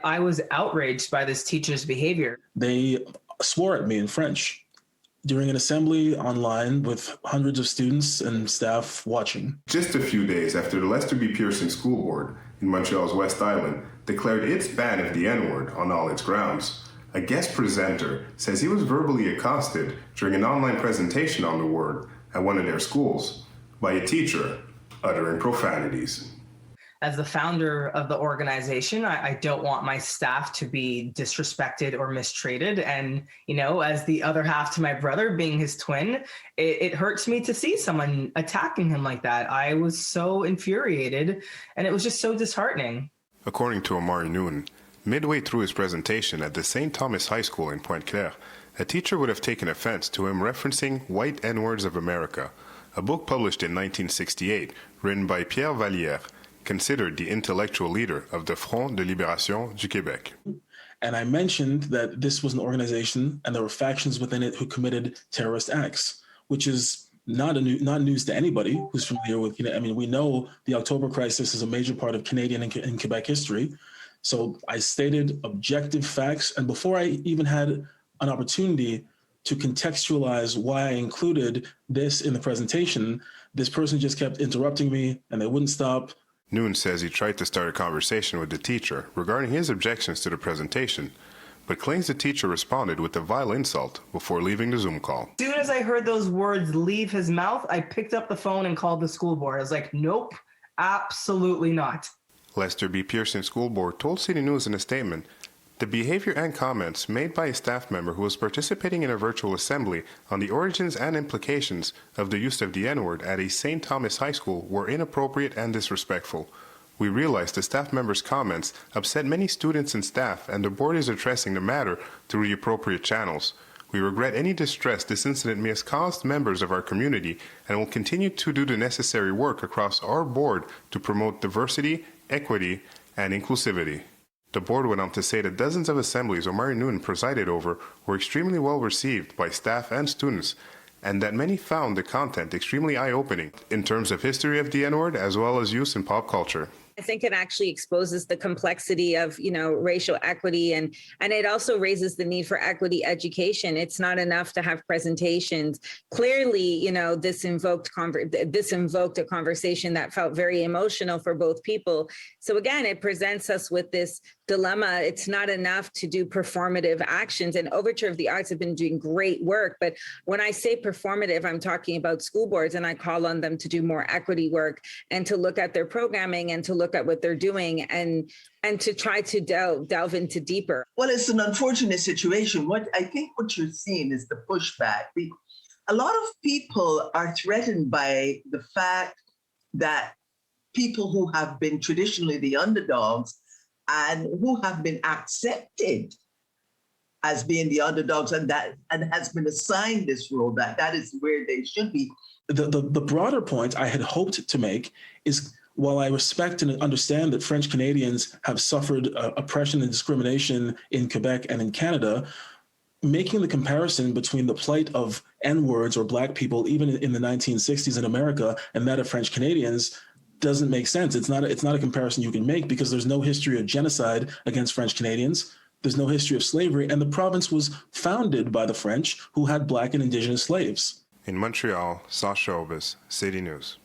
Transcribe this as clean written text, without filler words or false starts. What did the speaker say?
I was outraged by this teacher's behavior. They swore at me in French during an assembly online with hundreds of students and staff watching. Just a few days after the Lester B. Pearson School Board in Montreal's West Island declared its ban of the N-word on all its grounds, a guest presenter says he was verbally accosted during an online presentation on the word at one of their schools by a teacher uttering profanities. As the founder of the organization, I don't want my staff to be disrespected or mistreated. And, as the other half to my brother, being his twin, it hurts me to see someone attacking him like that. I was so infuriated, and it was just so disheartening. According to Omari Noon, midway through his presentation at the St. Thomas High School in Pointe-Claire, a teacher would have taken offense to him referencing White N-Words of America, a book published in 1968, written by Pierre Vallière, considered the intellectual leader of the Front de Libération du Québec. And I mentioned that this was an organization and there were factions within it who committed terrorist acts, which is not news to anybody who's familiar with, we know the October crisis is a major part of Canadian and Quebec history. So I stated objective facts. And before I even had an opportunity to contextualize why I included this in the presentation, this person just kept interrupting me and they wouldn't stop. Noon says he tried to start a conversation with the teacher regarding his objections to the presentation, but claims the teacher responded with a vile insult before leaving the Zoom call. As soon as I heard those words leave his mouth, I picked up the phone and called the school board. I was like, nope, absolutely not. Lester B. Pearson School Board told City News in a statement, the behavior and comments made by a staff member who was participating in a virtual assembly on the origins and implications of the use of the N-word at a St. Thomas High School were inappropriate and disrespectful. We realize the staff member's comments upset many students and staff, and the board is addressing the matter through the appropriate channels. We regret any distress this incident may have caused members of our community and will continue to do the necessary work across our board to promote diversity, equity, and inclusivity. The board went on to say that dozens of assemblies Omari Noon presided over were extremely well received by staff and students, and that many found the content extremely eye-opening in terms of history of the N-word as well as use in pop culture. I think it actually exposes the complexity of, racial equity, and it also raises the need for equity education. It's not enough to have presentations. Clearly, this invoked a conversation that felt very emotional for both people. So again, it presents us with this dilemma. It's not enough to do performative actions, and Overture of the Arts have been doing great work. But when I say performative, I'm talking about school boards, and I call on them to do more equity work and to look at their programming and to look at what they're doing and to try to delve into deeper. Well, it's an unfortunate situation. What you're seeing is the pushback. A lot of people are threatened by the fact that people who have been traditionally the underdogs and who have been accepted as being the underdogs and has been assigned this role, that is where they should be. The broader point I had hoped to make is, while I respect and understand that French Canadians have suffered oppression and discrimination in Quebec and in Canada, making the comparison between the plight of N-words or Black people, even in the 1960s in America, and that of French Canadians doesn't make sense. It's not a comparison you can make because there's no history of genocide against French Canadians. There's no history of slavery, and the province was founded by the French, who had Black and Indigenous slaves. In Montreal, Sasha Obis, City News.